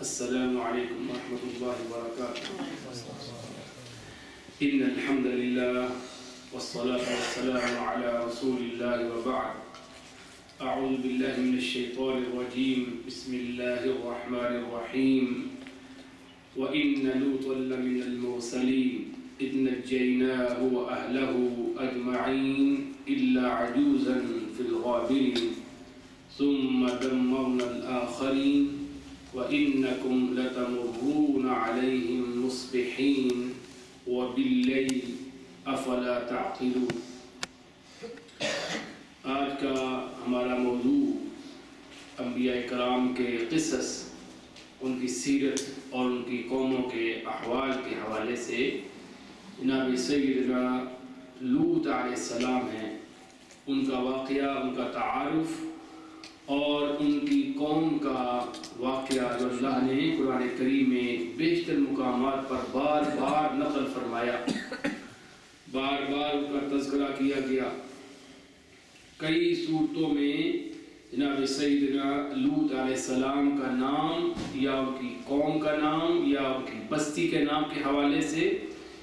السلام علیکم ورحمۃ اللہ وبرکاتہ۔ ان الحمد للہ والصلاة والسلام علی رسول اللہ وبعد۔ اعوذ باللہ من الشیطان الرجیم، بسم اللہ الرحمن الرحیم۔ وَإِنَّ لُوطًا لَّمِنَ الْمُرْسَلِينَ إِذْ نَجَّيْنَاهُ وَأَهْلَهُ أَجْمَعِينَ إِلَّا عَجُوزًا فِي الْغَابِرِينَ ثُمَّ دَمَّرْنَا الْآخَرِينَ وَإِنَّكُمْ لَتَمُرُّونَ عَلَيْهِمْ مُصْبِحِينَ وَبِاللَّيْلِ أَفَلَا تَعْقِلُونَ۔ آج کا ہمارا موضوع انبیاء کرام کے قصص، ان کی سیرت اور ان کی قوموں کے احوال کے حوالے سے جناب سیدنا لوط علیہ السلام ہیں، ان کا واقعہ، ان کا تعارف اور ان کی قوم کا واقعہ جو اللہ نے قرآن کریم میں بیشتر مقامات پر بار بار نقل فرمایا، بار بار ان کا تذکرہ کیا گیا۔ کئی صورتوں میں جناب سیدنا لوط علیہ السلام کا نام یا ان کی قوم کا نام یا ان کی بستی کے نام کے حوالے سے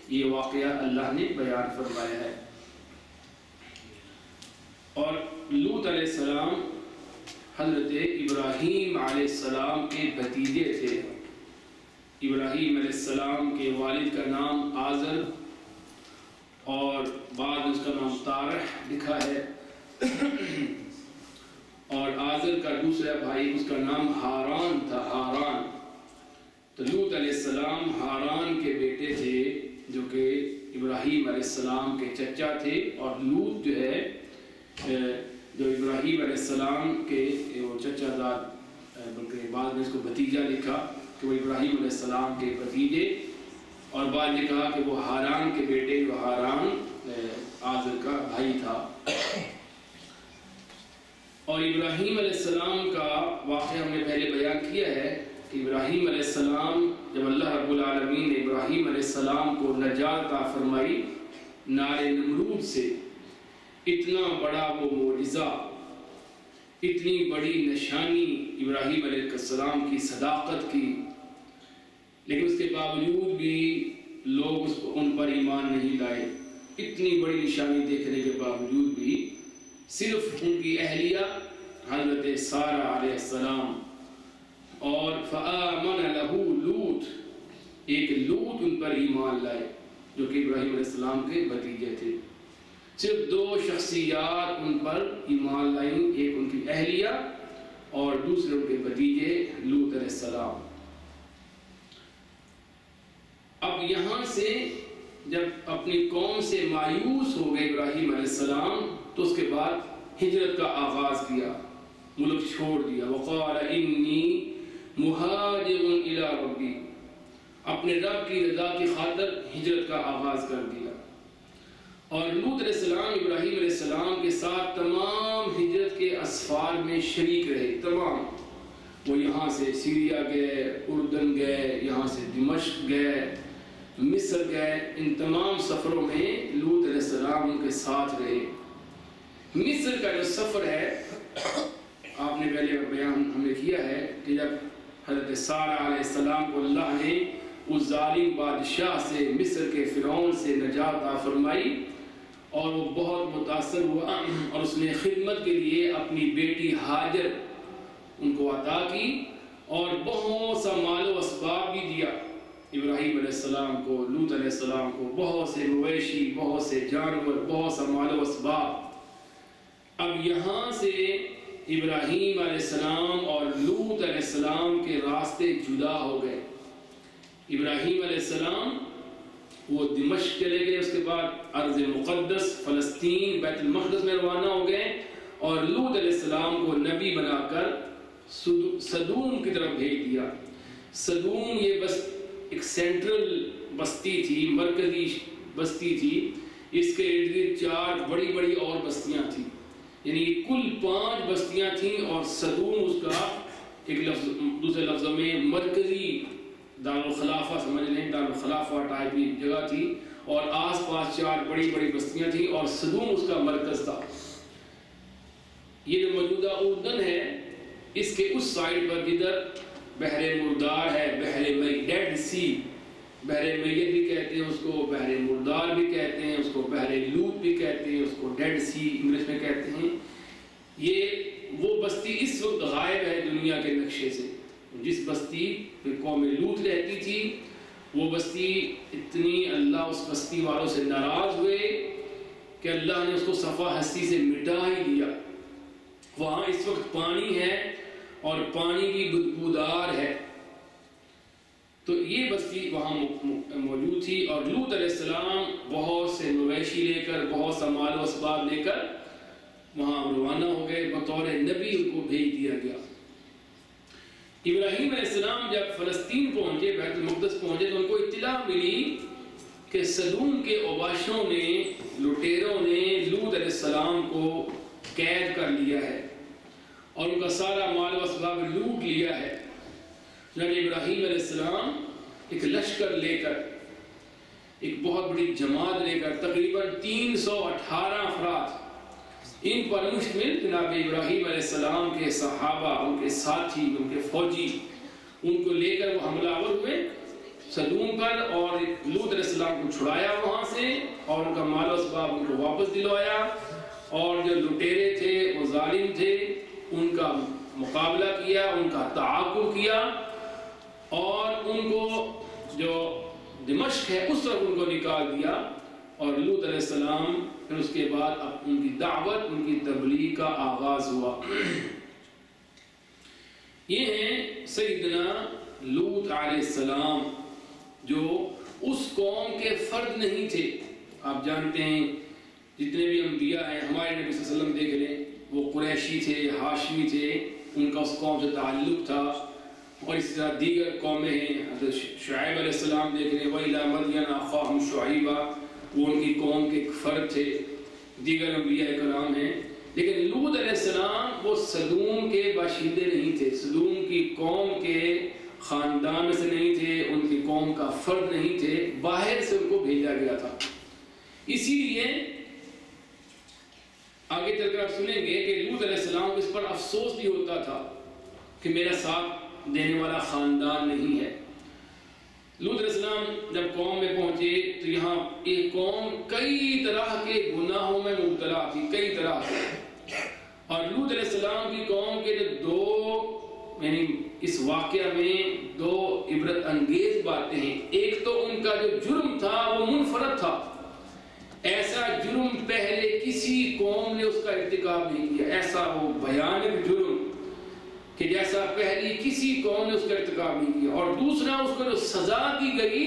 یہ واقعہ اللہ نے بیان فرمایا ہے۔ اور لوط علیہ السلام حضرت ابراہیم علیہ السلام کے بھتیجے تھے۔ ابراہیم علیہ السلام کے والد کا نام آزر اور بعد اس کا نام تارح لکھا ہے، اور آزر کا دوسرا بھائی اس کا نام ہاران تھا، ہاران۔ تو لوط علیہ السلام ہاران کے بیٹے تھے جو کہ ابراہیم علیہ السلام کے چچا تھے، اور لوط جو ہے جو ابراہیم علیہ السلام کے وہ چچا زاد، بلکہ بعد میں اس کو بھتیجا لکھا کہ وہ ابراہیم علیہ السلام کے بھتیجے، اور بعد نے کہا کہ وہ ہاران کے بیٹے، وہ ہاران آزر کا بھائی تھا۔ اور ابراہیم علیہ السلام کا واقعہ ہم نے پہلے بیان کیا ہے کہ ابراہیم علیہ السلام جب اللہ رب العالمین نے ابراہیم علیہ السلام کو نجات عطا فرمائی نار نمرود سے، اتنا بڑا وہ معجزہ، اتنی بڑی نشانی ابراہیم علیہ السلام کی صداقت کی، لیکن اس کے باوجود بھی لوگ ان پر ایمان نہیں لائے۔ اتنی بڑی نشانی دیکھنے کے باوجود بھی صرف ان کی اہلیہ حضرت سارہ علیہ السلام اور فآمن لہو لوط، ایک لوط ان پر ایمان لائے جو کہ ابراہیم علیہ السلام کے بھتیجے تھے۔ صرف دو شخصیات ان پر ایمان لائیں، ایک ان کی اہلیہ اور دوسرے ان کے بھتیجے لوط علیہ السلام۔ اب یہاں سے جب اپنی قوم سے مایوس ہو گئے ابراہیم علیہ السلام تو اس کے بعد ہجرت کا آغاز کیا، ملک چھوڑ دیا۔ وقال انی مہاجر الی ربی، اپنے رب کی رضا کی خاطر ہجرت کا آغاز کر دیا۔ اور لوط علیہ السلام ابراہیم علیہ السلام کے ساتھ تمام ہجرت کے اسفار میں شریک رہے، تمام۔ وہ یہاں سے سیریا گئے، اردن گئے، یہاں سے دمشق گئے، مصر گئے، ان تمام سفروں میں لوط علیہ السلام ان کے ساتھ رہے۔ مصر کا جو سفر ہے آپ نے پہلے بیان ہم نے کیا ہے کہ جب حضرت سارہ علیہ السلام کو اللہ نے اس ظالم بادشاہ سے، مصر کے فرعون سے نجات عطا فرمائی اور وہ بہت متاثر ہوا، اور اس نے خدمت کے لیے اپنی بیٹی ہاجر ان کو عطا کی اور بہت سا مال و اسباب بھی دیا ابراہیم علیہ السلام کو، لوط علیہ السلام کو، بہت سے مویشی، بہت سے جانور، بہت سا مال و اسباب۔ اب یہاں سے ابراہیم علیہ السلام اور لوط علیہ السلام کے راستے جدا ہو گئے۔ ابراہیم علیہ السلام وہ دمشق چلے گئے، اس کے بعد ارض مقدس فلسطین بیت المقدس میں روانہ ہو گئے، اور لوط علیہ السلام کو نبی بنا کر صدوم کی طرف بھیج دیا۔ صدوم یہ بس ایک سینٹرل بستی تھی، مرکزی بستی تھی، اس کے ارد گرد 4 بڑی بڑی اور بستیاں تھیں، یعنی کل 5 بستیاں تھیں، اور صدوم اس کا ایک لفظ، دوسرے لفظوں میں مرکزی دارالخلافہ سمجھ لیں، دارالخلافہ ٹائپ کی جگہ تھی، اور آس پاس 4 بڑی بڑی بستیاں تھیں، اور صدوم اس کا مرکز تھا۔ یہ جو موجودہ اردن ہے، اس کے اس سائڈ پر جدھر بحر مردار ہے، بحر ڈیڈ سی، بحر میت بھی کہتے ہیں اس کو، بحر مردار بھی کہتے ہیں اس کو، بحر لوط بھی کہتے ہیں اس کو، ڈیڈ سی انگلش میں کہتے ہیں۔ یہ وہ بستی اس وقت غائب ہے دنیا کے نقشے سے۔ جس بستی پہ قوم لوط رہتی تھی وہ بستی اتنی، اللہ اس بستی والوں سے ناراض ہوئے کہ اللہ نے اس کو صفحہ ہستی سے مٹا ہی دیا۔ وہاں اس وقت پانی ہے اور پانی بھی بدبودار ہے۔ تو یہ بستی وہاں موجود تھی، اور لوط علیہ السلام بہت سے مویشی لے کر، بہت سا مال و اسباب لے کر وہاں روانہ ہو گئے، بطور نبی ان کو بھیج دیا گیا۔ ابراہیم علیہ السلام جب فلسطین پہنچے، بیت المقدس پہنچے، تو ان کو اطلاع ملی کہ سدوم کے اوباشوں نے، لٹیروں نے لوط علیہ السلام کو قید کر لیا ہے اور ان کا سارا مال و اسباب لوٹ لیا ہے۔ جناب ابراہیم علیہ السلام ایک لشکر لے کر، ایک بہت بڑی جماعت لے کر، تقریباً 318 افراد، ان پر مشتمل جناب ابراہیم علیہ السلام کے صحابہ، ان کے ساتھی، ان کے فوجی، ان کو لے کر وہ حملہ آور ہوئے سدوم پر، اور لوط علیہ السلام کو چھڑایا وہاں سے، اور ان کا مال و اسباب ان کو واپس دلوایا، اور جو لٹیرے تھے وہ ظالم تھے ان کا مقابلہ کیا، ان کا تعاقب کیا، اور ان کو جو دمشق ہے اس طرف ان کو نکال دیا۔ اور لوط علیہ السلام پھر اس کے بعد اب ان کی دعوت، ان کی تبلیغ کا آغاز ہوا۔ یہ ہیں سیدنا لوط علیہ السلام، جو اس قوم کے فرد نہیں تھے۔ آپ جانتے ہیں جتنے بھی انبیاء ہیں، ہمارے نبی صلی اللہ علیہ وسلم دیکھ لیں، وہ قریشی تھے، ہاشمی تھے، ان کا اس قوم سے تعلق تھا، اور اسی طرح دیگر قومیں ہیں۔ حضرت شعیب علیہ السلام دیکھ رہے ہیں، وَإِلَىٰ مَدْيَنَ أَخَاهُمْ شُعَيْبًا، وہ ان کی قوم کے ایک فرد تھے، دیگر انبیاء کرام ہیں۔ لیکن لوط علیہ السلام وہ سدوم کے باشندے نہیں تھے، سدوم کی قوم کے خاندان میں سے نہیں تھے، ان کی قوم کا فرد نہیں تھے، باہر سے ان کو بھیجا گیا تھا۔ اسی لیے آگے چل کر آپ سنیں گے کہ لوط علیہ السلام کو اس پر افسوس بھی ہوتا تھا کہ میرا ساتھ دینے والا خاندان نہیں ہے۔ لوط علیہ السلام جب قوم میں پہنچے تو یہاں ایک قوم کئی طرح کے گناہوں میں مبتلا تھی، کئی طرح سے، اور لوط علیہ السلام کی قوم کے جو دو، یعنی اس واقعہ میں دو عبرت انگیز باتیں ہیں۔ ایک تو ان کا جو جرم تھا وہ منفرد تھا، ایسا جرم پہلے کسی قوم نے اس کا ارتکاب نہیں کیا، ایسا وہ بھیانک جرم کہ جیسا پہلی کسی قوم نے اس کا ارتکاب نہیں کیا۔ اور دوسرا، اس کو جو سزا دی گئی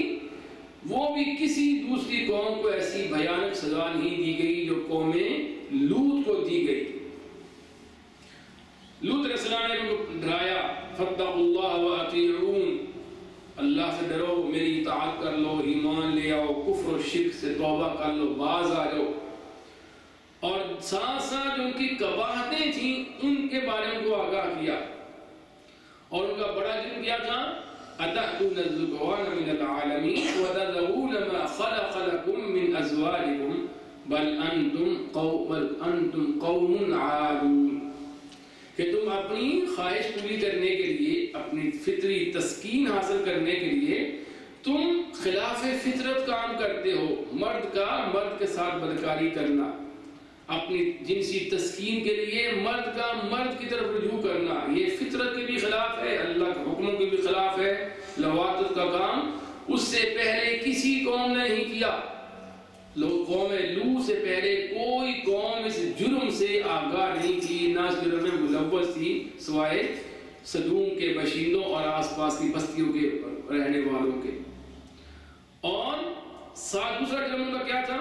وہ بھی کسی دوسری قوم کو ایسی بھیانک سزا نہیں دی گئی جو قوم لوط کو دی گئی۔ لوط علیہ السلام نے ان کو ڈرایا، فاتقوا اللہ واطیعون، اللہ سے ڈرو، میری اطاعت کر لو، ایمان لے آؤ، کفر و شرک سے توبہ کر لو، باز آ جاؤ۔ اور ساتھ ساتھ جو ان کی قباحتیں تھیں ان کے بارے میں ان کو آگاہ کیا، اور ان کا بڑا جرم کیا تھا، أَتَأْتُونَ الذُّكْرَانَ مِنَ الْعَالَمِينَ وَتَذَرُونَ مَا خَلَقَ لَكُم مِّنْ أَزْوَاجِكُمْ بَلْ أَنْتُمْ قَوْمٌ عَادُونَ، کہ تم اپنی خواہش پوری کرنے کے لیے، اپنی فطری تسکین حاصل کرنے کے لیے تم خلاف فطرت کام کرتے ہو، مرد کا مرد کے ساتھ بدکاری کرنا، اپنی جنسی تسکین کے لیے مرد کا مرد کی طرف رجوع کرنا، یہ فطرت کے بھی خلاف ہے، اللہ کے حکموں کے بھی خلاف ہے۔ لواطت کا کام اس سے پہلے کسی قوم نے نہیں کیا، قوم لوط سے پہلے کوئی قوم اس جرم سے آگاہ نہیں تھی، نہ اس جرم میں ملوث تھی سوائے سدوم کے باشندوں اور آس پاس کی بستیوں کے رہنے والوں کے۔ اور ساتھ دوسرا جرم کا کیا تھا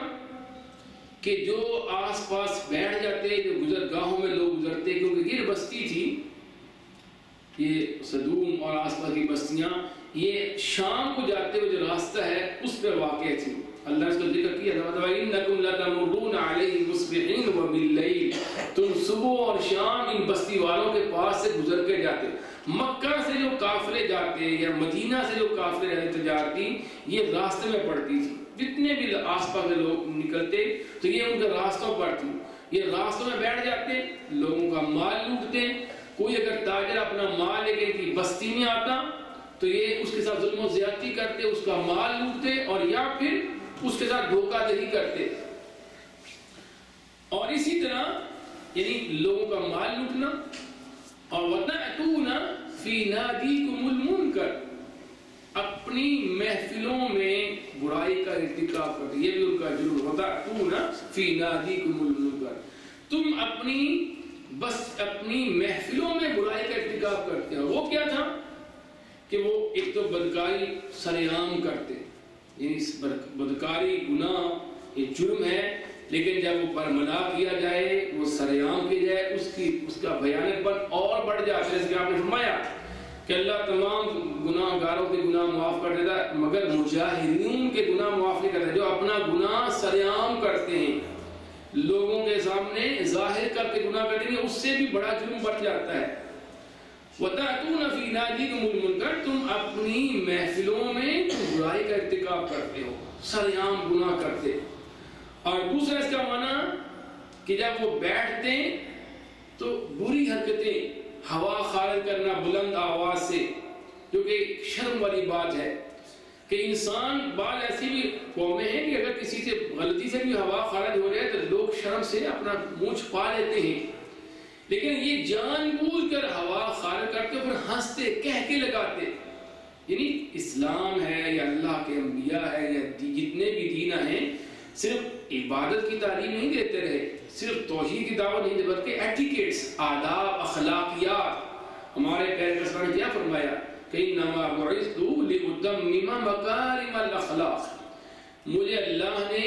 کہ جو آس پاس بیٹھ جاتے، جو گزرگاہوں میں لوگ گزرتے، کیونکہ یہ بستی تھی، یہ سدوم اور آس پاس کی بستیاں، یہ شام کو جاتے ہوئے جو راستہ ہے اس پہ واقع تھی۔ اللہ نے اس کا ذکر کیا تھا، وَإِنَّكُمْ لَتَمُرُّونَ عَلَيْهِمْ مُصْبِحِينَ وَبِاللَّيْلِ، تم صبح اور شام ان بستی والوں کے پاس سے گزر کے جاتے۔ مکہ سے جو قافلے جاتے یا مدینہ سے جو قافلے جاتے تجارتی، یہ راستے میں پڑتی تھی، جتنے بھی آس پاس کے لوگ نکلتے تو یہ ان کے راستوں پر تھی، یہ راستوں میں بیٹھ جاتے، لوگوں کا مال لوٹتے، کوئی اگر تاجر اپنا مال لے کے بستی میں آتا تو یہ اس کے ساتھ ظلم و زیادتی کرتے، اس کا مال لوٹتے، اور یا پھر اس کے ساتھ دھوکہ دہی کرتے. اور اسی طرح یعنی لوگوں کا مال لوٹنا. اور وَتَأْتُونَ فِي نَادِيكُمُ الْمُنْكَرَ، اپنی محفلوں میں برائی کا ارتکاب کرتے، یہ بھی ان کا جرم. وَتَأْتُونَ فِي نَادِيكُمُ الْمُنْكَرَ، تم اپنی محفلوں میں برائی کا ارتکاب کرتے ہیں. وہ کیا تھا کہ وہ ایک تو بدکاری سرعام کرتے، یعنی بدکاری گناہ یہ جرم ہے، لیکن جب وہ برملا کیا جائے، وہ سرعام کی جائے، اس کا بھیانک پن اور بڑھ جاتا ہے. جیسے کہ آپ نے فرمایا کہ اللہ تمام گناہ گاروں کے گناہ معاف کر دیتا ہے، مگر مجاہرین کے گناہ معاف نہیں کرتا. جو اپنا گناہ سرعام کرتے ہیں، لوگوں کے سامنے ظاہر کر کے گناہ کرتے ہیں، اس سے بھی بڑا جرم بڑھ جاتا ہے. وَتَأْتُونَ فِي نَادِيكُمُ الْمُنْكَرَ، تم اپنی محفلوں میں برائی کا ارتکاب کرتے ہو، سرعام گناہ کرتے. اور دوسرا اس کا معنی کہ جب وہ بیٹھتے ہیں تو بری حرکتیں، ہوا خارج کرنا بلند آواز سے، جو کہ شرم والی بات ہے کہ انسان بعض ایسی بھی قومیں ہیں کہ اگر کسی سے غلطی سے بھی ہوا خارج ہو جائے تو لوگ شرم سے اپنا منہ چھپا لیتے ہیں، لیکن یہ جان بوجھ کر ہوا خارج کرتے پھر ہنستے کہہ کے لگاتے. یعنی اسلام ہے یا اللہ کے انبیاء ہے یا جتنے بھی دین ہیں، صرف عبادت کی تعلیم نہیں دیتے رہے، صرف توحید کی دعوت نہیں دیتے، بلکہ ایٹیکیٹس، آداب، اخلاقیات. ہمارے پیغمبر نے کیا فرمایا کہ انما بعثت لاتمم مکارم الاخلاق، مجھے اللہ نے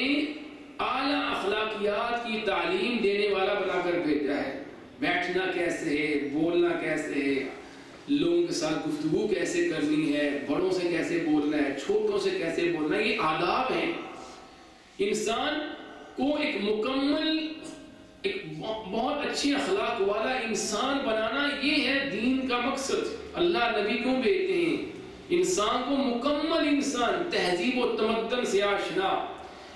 اعلیٰ اخلاقیات کی تعلیم دینے والا بنا کر بھیجا ہے. بیٹھنا کیسے ہے، بولنا کیسے ہے، لوگوں کے ساتھ گفتگو کیسے کرنی ہے، بڑوں سے کیسے بولنا ہے، چھوٹوں سے کیسے بولنا ہے، یہ آداب ہیں. انسان کو ایک مکمل، ایک بہت اچھی اخلاق والا انسان بنانا، یہ ہے دین کا مقصد. اللہ نبی کیوں بھیجتے ہیں؟ انسان کو مکمل انسان، تہذیب و تمدن سے آشنا،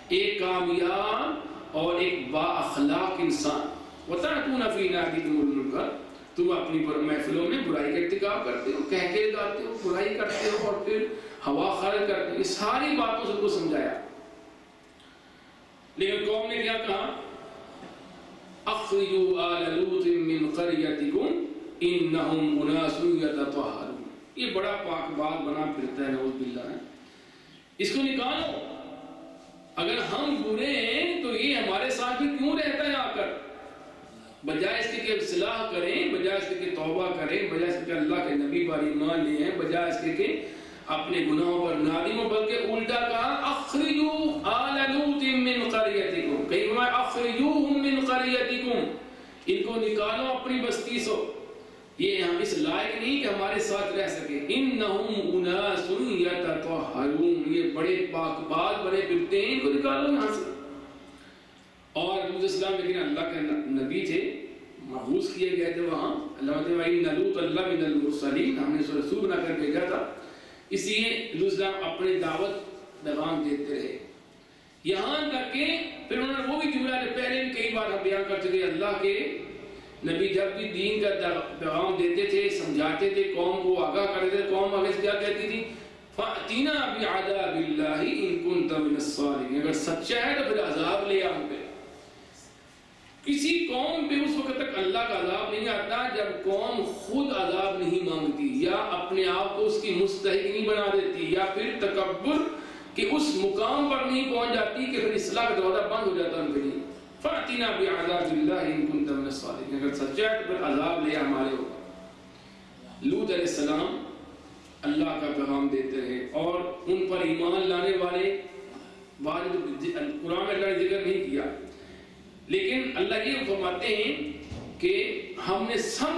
ایک کامیاب اور ایک با اخلاق انسان. وَتَأْتُونَ فِي نَادِيكُمُ الْمُنْكَرَ، تم اپنی محفلوں میں برائی کا ارتکاب کرتے ہو، کہہ کے گاتے ہو، برائی کرتے ہو اور پھر ہوا خارج کرتے ہو. یہ ساری باتوں سے کو سمجھایا. لیکن قوم نے کیا کہا؟ اخرجوا آل لوط من قریتکم انہم اناس یتطہرون. یہ بڑا پاک بات بنا پھرتا ہے، نعوذ باللہ ہے. اس کو نکالو. اگر ہم برے ہیں تو یہ ہمارے ساتھ بھی کیوں رہتا ہے آ کر؟ بجائے اس کے کہ اصلاح کریں، بجائے اس کے کہ توبہ کریں، بجائے اس کے کہ اللہ کے نبی پر ایمان لے ہیں، بجائے اس کے کہ اپنے گناہوں پر نادم ہو، بلکہ الٹا کہا اخرجوا آل لوط من قریتکم. کہیں فرمایا اخرجوہم من قریتکم، ان کو نکالو اپنی بستی سے. یہ ہم اس لائق نہیں کہ ہمارے ساتھ رہ سکے. انہم اناس یتطہرون، یہ بڑے پاک باز، بڑے پرتے ہیں، ان کو نکالو یہاں سے. اور لوط اسلام لیکن اللہ کے نبی تھے، مبعوث کیے گئے تھے وہاں. اللہ تعالیٰ ان لوط لمن المرسلین، ہم نے رسول بنا کر بھیجا تھا. اس لیے لوط اسلام اپنی دعوت پیغام دیتے رہے، یہاں تک کہ پھر انہوں نے وہ بھی جملہ پہلے بھی کئی بار بیان کر چکے. اللہ کے نبی جب بھی دین کا پیغام دیتے تھے، سمجھاتے تھے، قوم کو آگاہ کرتے تھے، قوم آگے سے کیا کہتی تھی؟ فَأْتِنَا بِعَذَابِ اللَّهِ إِن كُنْتَ مِنَ الصَّادِقِينَ، اگر سچا ہے تو پھر عذاب لے آؤ پہ. کسی قوم پہ اس وقت تک اللہ کا عذاب نہیں آتا جب قوم خود عذاب نہیں مانگتی، یا اپنے آپ کو اس کی مستحق نہیں بنا دیتی، یا پھر تکبر کہ اس مقام پر نہیں پہنچ جاتی کہ پھر اصلاح کا دروازہ بند ہو جاتا ان کے لیے. فَأْتِنَا بِعَذَابِ اللَّهِ إِن كُنْتَ مِنَ الصَّادِقِينَ، اگر سچا ہے تو پھر عذاب لے ہمارے ہوگا. لوط علیہ السلام اللہ کا پیغام دیتے رہے اور ان پر ایمان لانے والے قرآن میں اللہ نے ذکر نہیں کیا، لیکن اللہ یہ فرماتے ہیں کہ ہم نے سب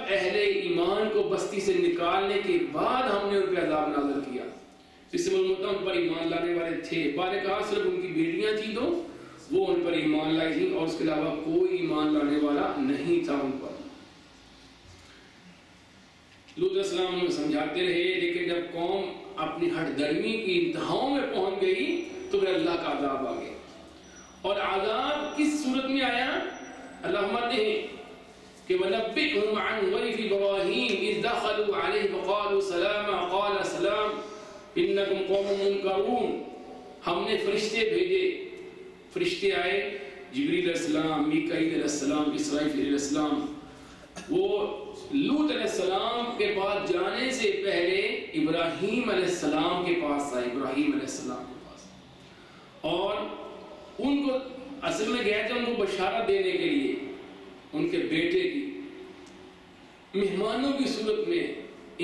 اہل ایمان کو بستی سے نکالنے کے بعد ہم نے ان پہ عذاب نازل کیا. اس سے ان پر ایمان لانے والے تھے. بعد نے کہا صرف ان کی بیٹیاں تھیں تو وہ ان پر ایمان لائی تھیں، اور اس کے علاوہ کوئی ایمان لانے والا نہیں تھا ان پر. لوط علیہ السلام نے سمجھاتے رہے، لیکن جب قوم اپنی ہٹ درمی کی انتہاؤں میں پہنچ گئی تو پھر اللہ کا عذاب آ گیا. اور عذاب کس صورت میں آیا؟ اللہ فرماتے ہیں کہ وَنَبِّئْهُمْ عَنْ ضَيْفِ إِبْرَاهِيمَ إِذْ دَخَلُوا عَلَيْهِ فَقَالُوا سَلَامًا قَالَ سَلَامٌ إِنَّكُمْ قَوْمٌ مُنْكَرُونَ. ہم نے فرشتے بھیجے، فرشتے آئے، جبریل علیہ السلام، میکائیل علیہ السلام، اسرافیل علیہ السلام. وہ لوط علیہ السلام کے پاس جانے سے پہلے ابراہیم علیہ السلام کے پاس آئے، ابراہیم علیہ السلام کے پاس، اور ان کو اصل میں گئے تھے ان کو بشارت دینے کے لیے ان کے بیٹے کی. مہمانوں کی صورت میں،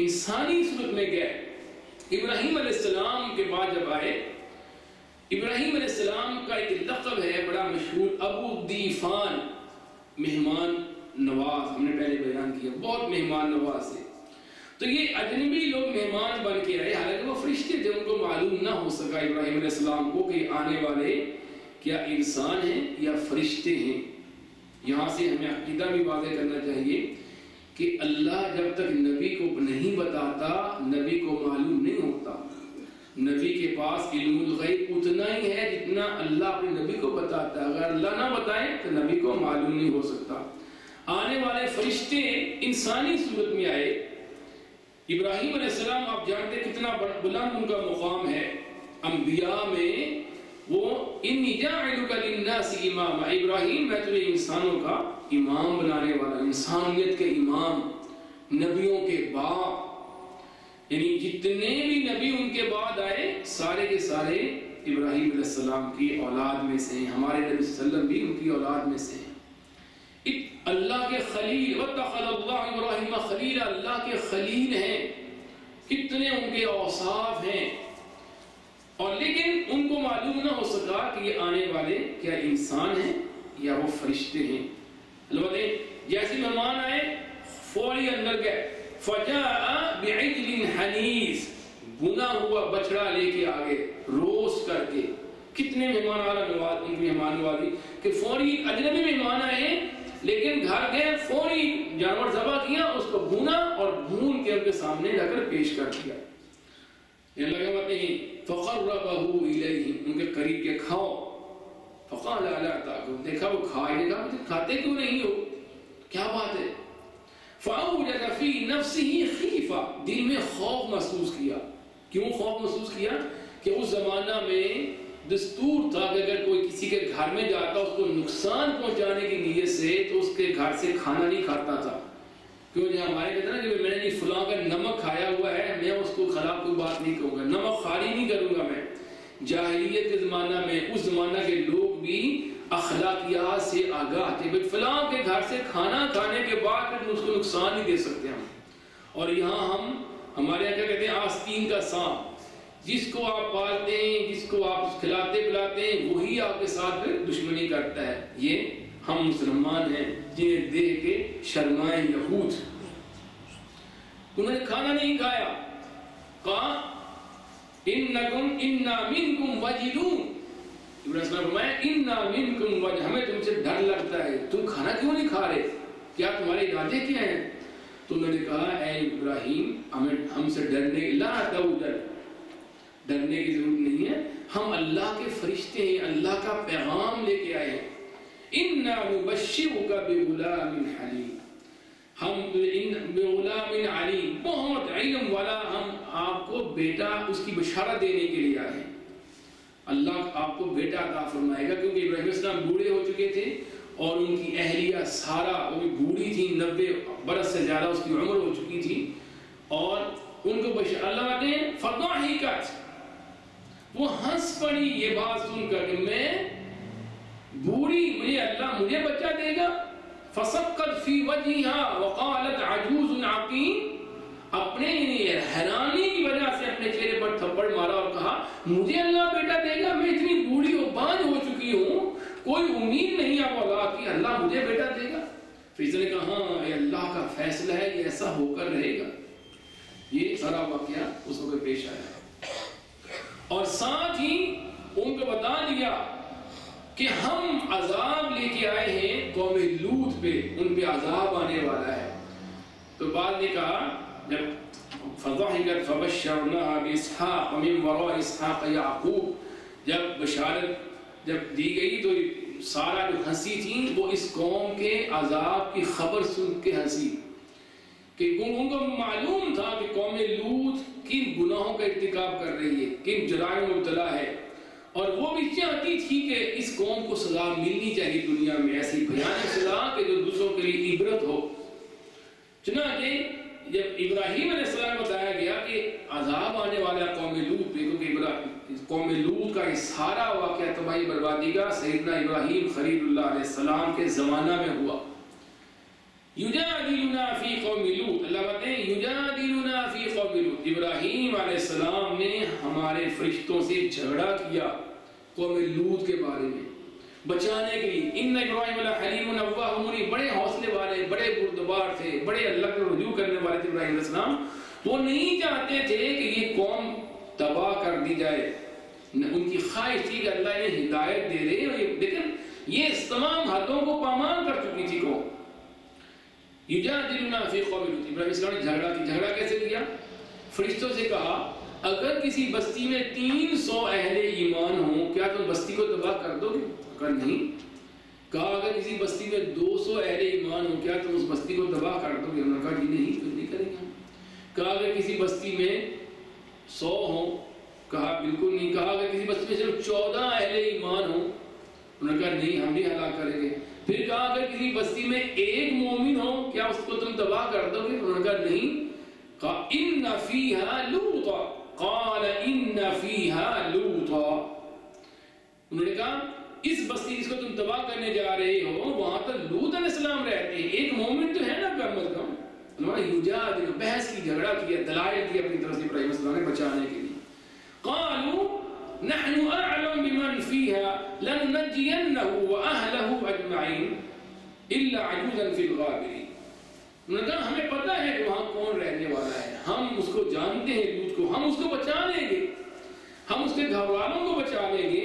انسانی صورت میں گئے. ابراہیم علیہ السلام کے بعد جب آئے، ابراہیم علیہ السلام کا ایک لقب ہے بڑا مشہور، ابو الضیفان، مہمان نواز. ہم نے پہلے بیان کیا بہت مہمان نواز ہے. تو یہ اجنبی لوگ مہمان بن کے آئے، حالانکہ وہ فرشتے تھے، ان کو معلوم نہ ہو سکا ابراہیم علیہ السلام کو کہ آنے والے کیا انسان ہیں یا فرشتے ہیں. یہاں سے ہمیں عقیدہ بھی واضح کرنا چاہیے کہ اللہ جب تک نبی کو نہیں بتاتا، نبی کو معلوم نہیں ہوتا. نبی کے پاس علم الغیب اتنا ہی ہے جتنا اللہ اپنے نبی کو بتاتا ہے. اگر اللہ نہ بتائے تو نبی کو معلوم نہیں ہو سکتا. آنے والے فرشتے انسانی صورت میں آئے. ابراہیم علیہ السلام آپ جانتے کتنا بلند ان کا مقام ہے انبیاء میں. وہ انی جاعلک للناس اماما، ابراہیم میں تجھے انسانوں کا امام بنانے والا، انسانیت کے امام، نبیوں کے باپ. یعنی جتنے بھی نبی ان کے بعد آئے سارے کے سارے ابراہیم علیہ السلام کی اولاد میں سے ہیں. ہمارے نبی صلی اللہ علیہ وسلم بھی ان کی اولاد میں سے ہیں. اللہ کے خلیل، وَاتَّخَذَ اللَّهُ إِبْرَاهِيمَ خَلِيلًا، اللہ کے خلیل ہیں. کتنے ان کے اوصاف ہیں، اور لیکن ان کو معلوم نہ ہو سکا کہ یہ آنے والے کیا انسان ہیں یا وہ فرشتے ہیں. البتہ جیسے مہمان آئے فوری اندر گئے. فَجَاءَ بِعِجْلٍ حَنِيذٍ، بنا ہوا بچڑا لے کے آگے روسٹ کر کے. کتنے مہمان آلہ نواز ان کی مہمان نوازی کہ فوری اجنبی مہمان آئے لیکن گھر گئے، فوری جانور ذبح کیا، اس کو بھونا اور بھون کے ان کے سامنے لا کر پیش کر دیا. یہ لگا بات نہیں. فَقَرَّبَهُ إِلَيْهِ، ان کے قریب کے کھاؤ. فَقَالَ أَلَا تَأْكُلُونَ، دیکھا وہ کھائے، دیکھا مجھے کھاتے کیوں نہیں ہو، کیا بات ہے. فَأَوْجَدَ فِي نَفْسِهِ خِيفَةً، دل میں خوف محسوس کیا. کیوں خوف محسوس کیا؟ کہ اس زمانہ میں دستور تھا کہ اگر کوئی کسی کے گھر میں جاتا اس کو نقصان پہنچانے کی نیت سے تو اس کے گھر سے کھانا نہیں کھاتا تھا. کیوں جو ہمارے کہتے ہیں نا کہ میں نے فلاں کا نمک کھایا ہوا ہے، میں اس کو خلاف کوئی بات نہیں کہوں گا، نمک خالی نہیں کروں گا میں. جاہلیت کے زمانہ میں اس زمانہ کے لوگ بھی اخلاقیات سے آگاہ تھے. فلاں کے گھر سے کھانا کھانے کے بعد پھر اس کو نقصان نہیں دے سکتے ہم. اور یہاں ہمارے یہاں کیا کہتے ہیں، آستین کا سانپ. جس کو آپ پالتے ہیں، جس کو آپ کھلاتے پلاتے ہیں، وہی آپ کے ساتھ پھر دشمنی کرتا ہے. یہ ہم مسلمان ہیں جنہیں دیکھ کے شرمائے یہود. انہوں نے کھانا نہیں کھایا. کہا انکم انا منکم وجلون، ابراہیم نے فرمایا انا منکم وجل، ہمیں تم سے ڈر لگتا ہے، تم کھانا کیوں نہیں کھا رہے، کیا تمہارے ارادے کیا ہیں؟ تو انہوں نے کہا اے ابراہیم ہم سے ڈرنے لا توجل، ڈرنے کی ضرورت نہیں ہے، ہم اللہ کے فرشتے ہیں، اللہ کا پیغام لے کے آئے ہیں. اِنَّا نُبَشِّرُكَ بِغُلَامٍ حَلِيمٍ، ہم بغلام علیم، بہت علم والا، ہم آپ کو بیٹا اس کی بشارت دینے کے لیے آئے ہیں. اللہ آپ کو بیٹا عطا فرمائے گا، کیونکہ ابراہیم علیہ السلام بوڑھے ہو چکے تھے اور ان کی اہلیہ سارا وہ بھی بوڑھی تھی، 90 برس سے زیادہ اس کی عمر ہو چکی تھی. اور ان کو اللہ کہتے ہیں فضحکت، وہ ہنس پڑی یہ بات سن کر کہ میں بوڑھی، مجھے اللہ مجھے بچہ دے گا. فسقط فی وجہها وقالت عجوز عقیم، اپنے حیرانی کی وجہ سے اپنے چہرے پر تھپڑ مارا اور کہا مجھے اللہ بیٹا دے گا، میں اتنی بوڑھی و بانجھ ہو چکی ہوں، کوئی امید نہیں اب اولاد کی، اللہ مجھے بیٹا دے گا. فرشتے نے کہا ہاں یہ اللہ کا فیصلہ ہے، یہ ایسا ہو کر رہے گا. یہ سارا واقعہ اس وقت پیش آیا اور ساتھ ہی ان کو بتا دیا کہ ہم عذاب لے کے آئے ہیں قوم لوط پہ، ان پہ عذاب آنے والا ہے. تو بعد نے کہا جب فضحکت فبشرناها باسحاق ومن وراء اسحاق یعقوب، جب بشارت جب دی گئی تو سارا جو ہنسی تھی وہ اس قوم کے عذاب کی خبر سن کے ہنسی، کہ ان کو معلوم تھا کہ قوم لوط کن گناہوں کا ارتکاب کر رہی ہے، کن جرائم میں مبتلا ہے، اور وہ بھی چاہتی تھی کہ اس قوم کو سزا ملنی چاہیے دنیا میں، ایسی بھیانک سزا کہ جو دوسروں کے لیے عبرت ہو۔ چنانچہ جب ابراہیم علیہ السلام بتایا گیا کہ عذاب آنے والا قوم لوط پہ، کیونکہ قوم لوط کا یہ سارا واقعہ تباہی بربادی کا سیدنا ابراہیم خلیل اللہ علیہ السلام کے زمانہ میں ہوا۔ یجادلنا فی قوم لوط، اللہ کہتے ہیں یجادلنا فی قوم لوط، ابراہیم علیہ السلام نے ہمارے فرشتوں سے جھگڑا کیا قوم لوط کے بارے میں بچانے کے لیے۔ ان ابراہیم حلیم اوّاہ منیب، بڑے حوصلے والے، بڑے بردبار تھے، بڑے اللہ کو رجوع کرنے والے تھے ابراہیم علیہ السلام۔ وہ نہیں چاہتے تھے کہ یہ قوم تباہ کر دی جائے، ان کی خواہش تھی کہ اللہ نے ہدایت دے دے، لیکن یہ تمام حدوں کو پامال کر چکی تھی قوم۔ یجادلنا فی قوم لوط، ابراہیم علیہ السلام نے جھگڑا کی۔ جھگڑا کیسے کیا؟ فرشتوں سے کہا اگر کسی بستی میں 300 اہل ایمان ہوں کیا تم بستی کو تباہ کر دو گے؟ اگر نہیں، کہا اگر کسی بستی میں 200 اہل ایمان ہوں کیا تم اس بستی کو تباہ کر دو گے؟ انہوں نے کہا جی نہیں، کچھ نہیں کریں گے ہم۔ کہا اگر کسی بستی میں 100 ہوں، کہا بالکل نہیں۔ کہا اگر کسی بستی میں صرف 14 اہل ایمان ہوں، انہوں نے کہا نہیں، ہم نہیں ہلاک کریں گے۔ پھر کہا اگر کسی بستی میں 1 مومن ہو کیا اس کو تم تباہ کر دو گے؟ انہوں نے کہا نہیں۔ کہا ان فیہا لوطا، قال ان فیہا لوطا، انہوں نے کہا اس بستی جس کو تم تباہ کرنے جا رہے ہو وہاں پر لوط علیہ السلام رہتے ہیں، 1 مومن تو ہے نا کم از کم۔ انہوں نے یجادل، بحث کی، جھگڑا کیا، دلائل دی اپنی طرف سے ابراہیم علیہ السلام نے بچانے کے لیے۔ قالوا نحن اعلم بمن فيها لننجينه واهله اجمعين الا عجوزا في الغابرين، انہوں نے کہا ہمیں پتہ ہے کہ وہاں کون رہنے والا ہے، ہم اس کو جانتے ہیں، لوط کو، ہم اس کو بچا لیں گے، ہم اس کے گھر والوں کو بچا لیں گے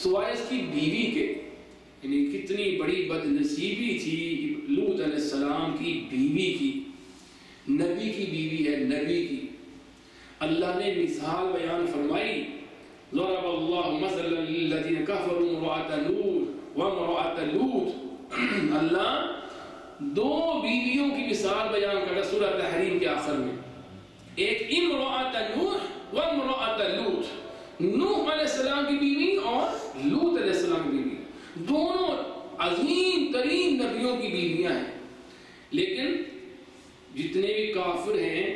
سوائے اس کی بیوی کے۔ یعنی کتنی بڑی بد نصیبی تھی لوط علیہ السلام کی بیوی کی، نبی کی بیوی ہے، نبی کی۔ اللہ نے مثال بیان فرمائی، ضرب اللہ مثلا للذین کفروا امرأۃ نوح وامرأۃ لوط، اللہ 2 بیویوں کی مثال بیان کرتا سورہ تحریم کے آخر میں، ایک امرأۃ نوح وامرأۃ لوط، نوح علیہ السلام کی بیوی اور لوط علیہ السلام کی بیوی، دونوں عظیم ترین نبیوں کی بیویاں ہیں۔ لیکن جتنے بھی کافر ہیں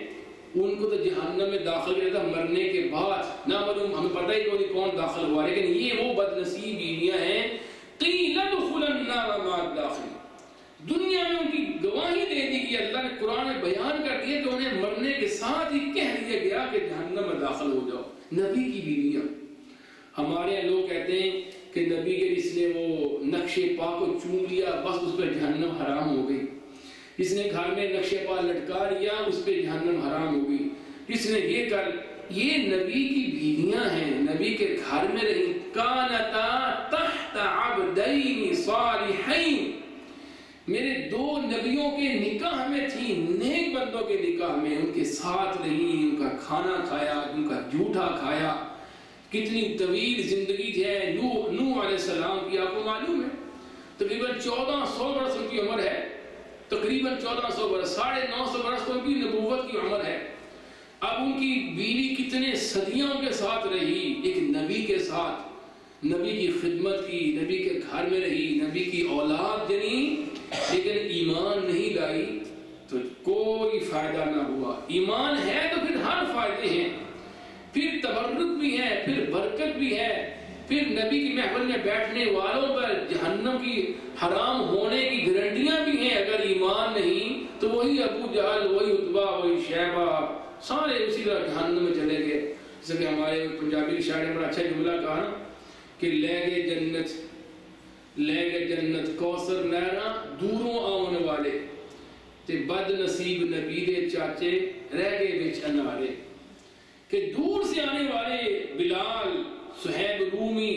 ان کو تو جہنم میں داخل کیا تھا مرنے کے بعد، نہ معلوم، ہمیں پتہ ہی کون داخل ہوا، لیکن یہ وہ بد نصیب بیویاں ہیں۔ قیل ادخلوا النار مع الداخلین، دنیا میں ان کی گواہی دے دی کہ اللہ نے قرآن میں بیان کر دیا کہ انہیں مرنے کے ساتھ ہی کہہ دیا گیا کہ جہنم میں داخل ہو جاؤ۔ نبی کی بیویاں، ہمارے یہاں لوگ کہتے ہیں کہ نبی کے جس نے وہ نقش پا کو چوم لیا بس اس پہ جہنم حرام ہو گئی، جس نے گھر میں نقش پا لٹکا لیا اس پہ جہنم حرام ہو گئی، جس نے یہ کر، یہ نبی کی بیویاں ہیں، نبی کے گھر میں رہی۔ کانتا تحت عبدین صالحین، میرے 2 نبیوں کے نکاح میں تھی، نیک بندوں کے نکاح میں، ان کے ساتھ رہی، ان کا کھانا کھایا، ان کا جھوٹا کھایا۔ کتنی طویل زندگی ہے نوح علیہ السلام کی، آپ کو معلوم ہے تقریباً 1400 برس ان کی عمر ہے، تقریباً 1400 برس، 950 برس تو ان کی نبوت کی عمر ہے۔ اب ان کی بیوی کتنے صدیوں کے ساتھ رہی، ایک نبی کے ساتھ، نبی کی خدمت کی، نبی کے گھر میں رہی، نبی کی اولاد جنی، لیکن ایمان نہیں لائی تو کوئی فائدہ نہ ہوا۔ ایمان ہے تو پھر ہر فائدے ہیں، پھر تبرک بھی ہے، پھر برکت بھی ہے، پھر نبی کی محفل میں بیٹھنے والوں پر جہنم کی حرام ہونے کی گارنٹیاں بھی ہیں۔ اگر ایمان نہیں تو وہی ابو جہل، وہی عتبہ، وہی شیبہ، سارے اسی طرح جہنم میں چلے گئے۔ جیسے کہ ہمارے پنجابی شاعر نے بڑا اچھا جملہ کہا نا کہ لے گئے جنت کوثر نہراں دوروں آنے والے، تے بد نصیب نبی دے چاچے رہ گئے وچ انارے، کہ دور سے آنے والے بلال، صہیب رومی،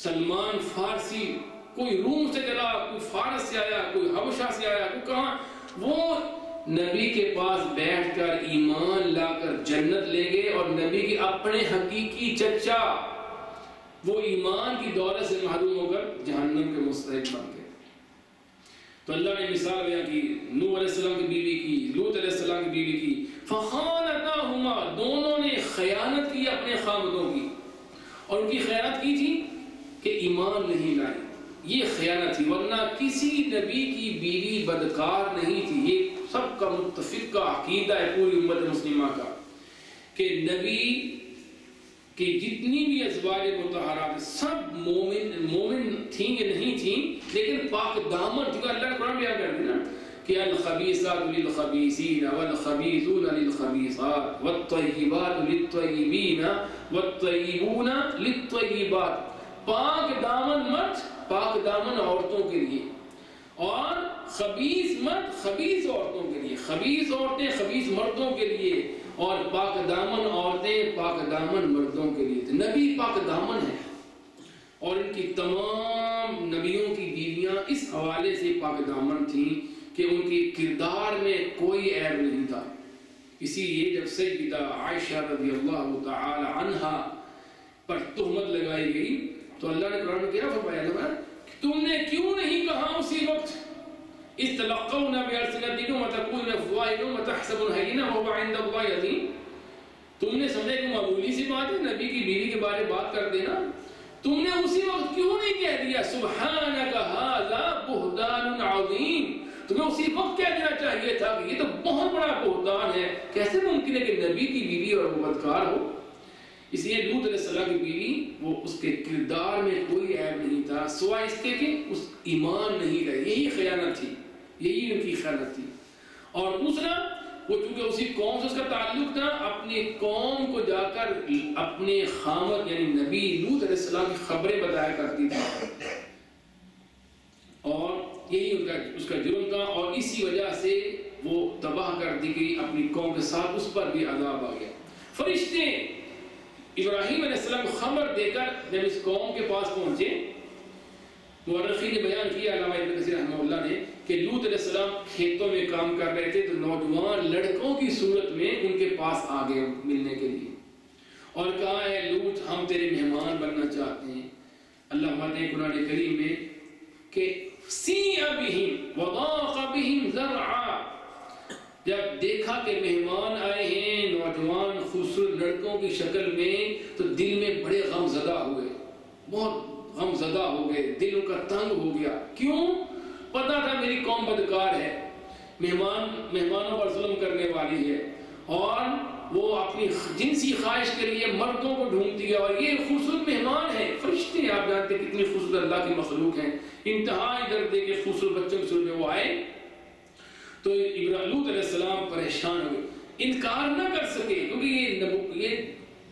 سلمان فارسی، کوئی روم سے چلا، کوئی فارس سے آیا، کوئی حبشہ سے آیا، کوئی کہاں، وہ نبی کے پاس بیٹھ کر ایمان لا کر جنت لے گئے، اور نبی کے اپنے حقیقی چچا وہ ایمان کی دولت سے محروم ہو کر جہنم کے مستحق بن گئے۔ تو اللہ نے مثال بیان کی نوح علیہ السلام کی بیوی کی، لوط علیہ السلام کی بیوی کی، فخانتاہما، دونوں نے خیانت کی اپنے خاوندوں کی، اور ان کی خیانت کی تھی کہ ایمان نہیں لائی، یہ خیانت تھی، ورنہ کسی نبی کی بیوی بدکار نہیں تھی۔ یہ سب کا متفق عقیدہ ہے پوری امت مسلمہ کا کہ نبی کہ جتنی بھی ازواج مطہرات سب مومن تھیں یا نہیں تھیں، لیکن پاک دامن تھی۔ اللہ نے قرآن بیان کر دیا کہ الخبیثات للخبیثین والخبیثون للخبیثات والطیبات للطیبین والطیبون للطیبات۔ پاک دامن مرد پاک دامن عورتوں کے لیے، اور خبیث مرد خبیث عورتوں کے لیے، خبیث عورتیں خبیث مردوں کے لیے، اور پاک دامن عورتیں پاک دامن مردوں کے لیے۔ نبی پاک دامن ہے، اور ان کی تمام نبیوں کی بیویاں اس حوالے سے پاک دامن تھیں کہ ان کی کردار میں کوئی عیب نہیں تھا۔ اسی لیے جب سیدہ عائشہ رضی اللہ تعالی عنہا پر تہمت لگائی گئی تو اللہ نے قرآن میں کیا فرمایا کہ تم نے کیوں نہیں کہا اسی وقت اِذْ تَلَقَّوْنَ بِأَلْسِنَتِكُمْ وَتَقُولُونَ بِأَفْوَاهِكُمْ وَتَحْسَبُونَهُ هَيِّنًا وَهُوَ عِندَ اللَّهِ عَظِيمٌ۔ تم نے سمجھا کہ معمولی سی بات ہے نبی کی بیوی کے بارے بات کر دینا، تم نے اسی وقت کیوں نہیں کہہ دیا سبحانک ھذا بہتان عظیم؟ تمہیں اسی وقت کہہ دینا چاہیے تھا کہ یہ تو بہت بڑا بہتان ہے، کیسے ممکن ہے کہ نبی کی بیوی اور وہ بدکار ہو؟ اس لیے لوط علیہ السلام کی بیوی، وہ اس کے کردار میں کوئی عیب نہیں تھا سوائے اس کے کہ اس ایمان نہیں رہے، یہی خیانت تھی، یہی ان کی خیانت تھی۔ اور دوسرا، وہ چونکہ اسی قوم سے اس کا تعلق تھا، اپنی قوم کو جا کر اپنے خامد یعنی نبی لوط علیہ السلام کی خبریں بتایا کرتی تھی، اور یہی اس کا جرم تھا، اور اسی وجہ سے وہ تباہ کر دی گئی اپنی قوم کے ساتھ، اس پر بھی عذاب آ گیا۔ فرشتے ابراہیم علیہ السلام کو خبر دے کر جب اس قوم کے پاس پہنچے، مورخین نے بیان کیا علامہ ابن کثیر رحمہ اللہ نے کہ لوط علیہ السلام کھیتوں میں کام کر رہے تھے تو نوجوان لڑکوں کی صورت میں ان کے پاس آ گئے ملنے کے لیے، اور کہا ہے لوط ہم تیرے مہمان بننا چاہتے ہیں۔ اللہ فرماتے ہیں قرآن کریم میں کہ سیء بہم وضاق بہم ذرعا، جب دیکھا کہ مہمان آئے ہیں نوجوان خوبصورت لڑکوں کی شکل میں تو دل میں بڑے غم زدہ ہوئے، بہت غم زدہ ہو گئے، دل ان کا تنگ ہو گیا۔ کیوں؟ پتا تھا میری قوم بدکار ہے، مہمانوں پر ظلم کرنے والی ہے، اور وہ اپنی جنسی خواہش کے لیے مردوں کو ڈھونڈتی ہے، اور یہ خوبصورت مہمان ہیں، فرشتے آپ جانتے ہیں کتنی خوبصورت اللہ کی مخلوق ہیں، انتہائی درجے کے خوبصورت بچوں کی صورت میں وہ آئے تو لوط علیہ السلام پریشان ہوئے، انکار نہ کر سکے، کیونکہ یہ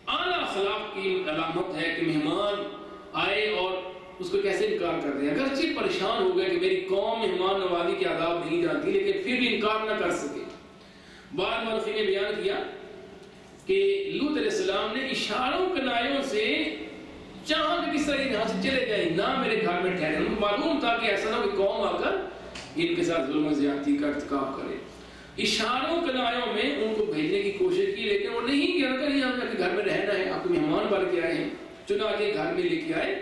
اعلیٰ اخلاق کی علامت ہے کہ مہمان آئے اور اس کو کیسے انکار کر دیں۔ اگرچہ پریشان ہو گئے کہ میری قوم مہمان نوازی کے آداب نہیں جانتی، لیکن پھر بھی انکار نہ کر سکے۔ بعض مورخین نے بیان کیا کہ لوط علیہ السلام نے اشاروں کنایوں سے چاہا کہ کس طرح یہاں سے چلے جائیں، نہ میرے گھر میں ٹھہرے۔ ان کو معلوم تھا کہ ایسا نہ کہ قوم آ کر ان کے ساتھ ظلم و زیادتی کا ارتکاب کرے۔ اشاروں کنایوں میں ان کو بھیجنے کی کوشش کی، لیکن وہ نہیں کہ اگر یہ ہم کے گھر میں رہنا ہے، آپ کو مہمان بن کے آئے ہیں، چنانچہ گھر میں لے کے آئے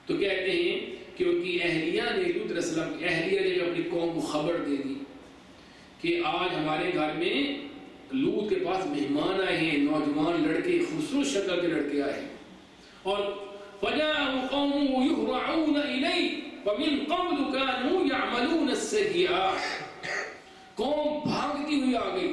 تو کہتے ہیں کہ ان کی اہلیہ نے لوط علیہ السلام کی اہلیہ نے اپنی قوم کو خبر دے دی کہ آج ہمارے گھر میں لوط کے پاس مہمان آئے ہیں، نوجوان لڑکے، خوبصورت شکل کے لڑکے آئے ہیں، اور فَجَاءَهُ قَوْمُهُ يُهْرَعُونَ إِلَيْهِ وَمِن قَبْلُ كَانُوا يَعْمَلُونَ السَّيِّئَاتِ، قوم بھاگتی ہوئی آ گئی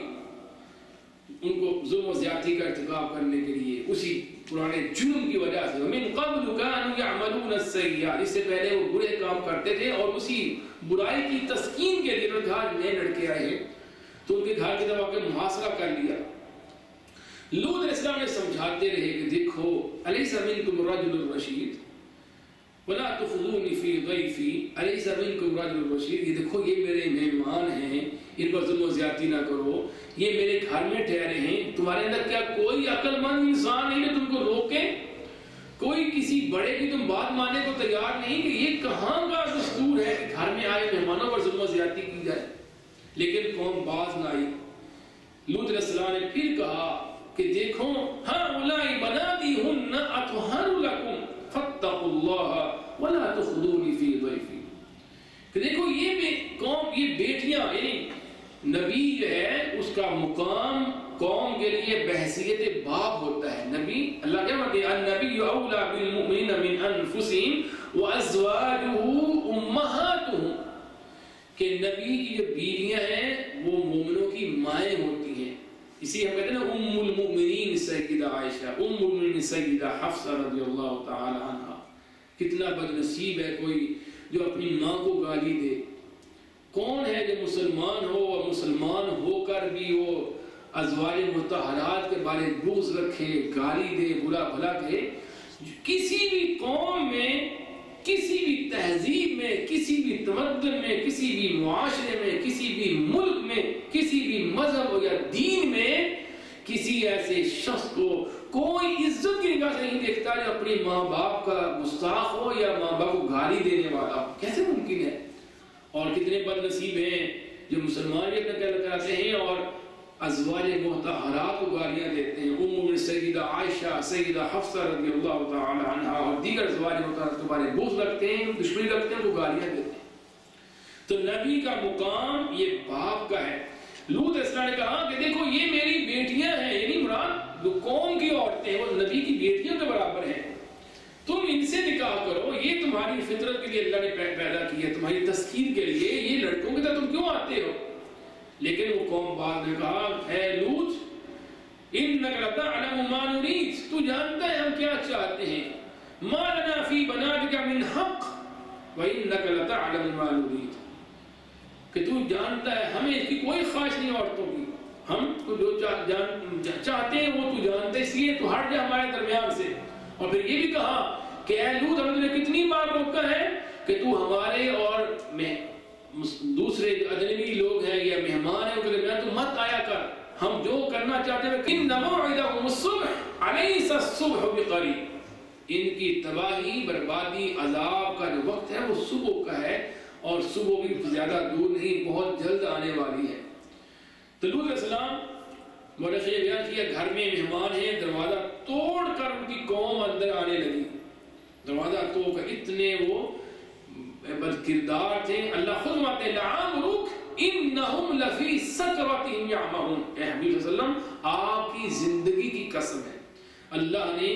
ان کو ظلم و زیادتی کا ارتکاب کرنے کے لیے، اسی پرانے جرم کی وجہ سے۔ وَمِن قَبْلُ كَانُوا يَعْمَلُونَ السَّيِّئَاتِ، اس سے پہلے وہ برے کام کرتے تھے، اور اسی برائی کی تسکین کے لیے گھر نئے لڑکے آئے ہیں تو ان کے گھر کی طرف آ کے محاصرہ کر لیا۔ لوط علیہ السلام نے سمجھاتے رہے کہ دیکھو أَلَيْسَ مِنْكُمْ رَجُلٌ رَشِيدٌ وَلَا تُخْزُونِي فِي ضَيْفِي أَلَيْسَ مِنْكُمْ رَجُلٌ رَشِيدٌ، یہ دیکھو یہ میرے مہمان ہیں، ان پر ظلم و زیادتی نہ کرو، یہ میرے گھر میں ٹھہرے ہیں، تمہارے اندر کیا کوئی عقل مند انسان نہیں ہے تم کو روکے؟ کوئی کسی بڑے کی تم بات ماننے کو تیار نہیں کہ یہ کہاں کا دستور ہے کہ گھر میں آئے مہمانوں پر ظلم و زیادتی کی جائے؟ لیکن قوم باز نہ آئی۔ لوط علیہ السلام نے پھر کہا کہ دیکھو هؤلاء بناتي هن اطهر لكم فاتقوا الله ولا تخذوني في ضيفي. کہ دیکھو یہ قوم، یہ بیٹیاں، یعنی نبی جو ہے اس کا مقام قوم کے لیے بحیثیت باپ ہوتا ہے. نبی اللہ کیا کہتے ہیں النبی اولی بالمؤمنین من انفسهم وازواجه امہاتهم، کہ نبی کی جو بیویاں ہیں وہ مومنوں کی مائیں ہوتی ہیں. اسی ہم کہتے ہیں نا ام المؤمنین سیدہ عائشہ، ام المؤمنین سیدہ حفصہ رضی اللہ تعالی عنہ. کتنا بد نصیب ہے کوئی جو اپنی ماں کو گالی دے. کون ہے جو مسلمان ہو اور مسلمان ہو کر بھی وہ ازواج مطہرات کے بارے بغض رکھے، گالی دے، برا بھلا کہے؟ کسی بھی قوم میں، کسی بھی تہذیب میں، کسی بھی تمدن میں، کسی بھی معاشرے میں، کسی بھی ملک میں، کسی بھی مذہب یا دین میں کسی ایسے شخص کو کوئی عزت کی نگاہ سے نہیں دیکھتا جو اپنے ماں باپ کا گستاخ ہو یا ماں باپ کو گالی دینے والا. کیسے ممکن ہے؟ اور کتنے بد نصیب ہیں جو مسلمان بھی اپنا کہنا کراتے ہیں اور ازواج مطہرات کو گالیاں دیتے ہیں. ام سیدہ عائشہ، سیدہ حفصہ رضی اللہ تعالی عنہا اور دیگر ازواج مطہرات کے بارے بغض رکھتے ہیں، دشمنی رکھتے ہیں، وہ گالیاں دیتے ہیں. تو نبی کا مقام یہ باپ کا ہے. لوط علیہ السلام نے کہا کہ دیکھو یہ میری بیٹیاں ہیں، یعنی مراد جو قوم کی عورتیں ہیں وہ نبی کی بیٹیوں کے برابر ہیں، تم ان سے نکاح کرو، یہ تمہاری فطرت کے لیے اللہ نے پیدا کی ہے، تمہاری تسکین کے لیے، یہ لڑکوں کی طرح تم کیوں آتے ہو؟ لیکن وہ قوم بعد نے کہا اے لوط انک لتعلم ما نريد، تو جانتا ہے ہم کیا چاہتے ہیں، ما لنا فی بناتک من حق وانک لتعلم ما نريد، کہ تو جانتا ہے ہمیں اس کی کوئی خواہش نہیں عورتوں کی، ہم تو جو چاہتے ہیں وہ تو جانتے، اس لیے تو ہٹ جا ہمارے درمیان سے. اور پھر یہ بھی کہا کہ اے لوط ہم نے کتنی بار روکا ہے کہ تو ہمارے اور دوسرے جو اجنبی لوگ ہیں یا مہمان ہیں ان کے درمیان تو مت آیا کر، ہم جو کرنا چاہتے ہیں ان موعدهم الصبح الیس الصبح بقریب، ان کی تباہی، بربادی، عذاب کا جو وقت ہے وہ صبح کا ہے اور صبح بھی زیادہ دور نہیں، بہت جلد آنے والی ہے. تو لوط علیہ السلام مورخ نے بیان کیا گھر میں مہمان ہیں، دروازہ توڑ کر ان کی قوم اندر آنے لگی، دروازہ توڑ کر، اتنے وہ بد کردار تھے. اللہ خود ماتے لعمرک انہم لفی سکرتہم یعمہون. اے حبیب صلی اللہ علیہ وسلم آپ کی زندگی کی قسم ہے، اللہ نے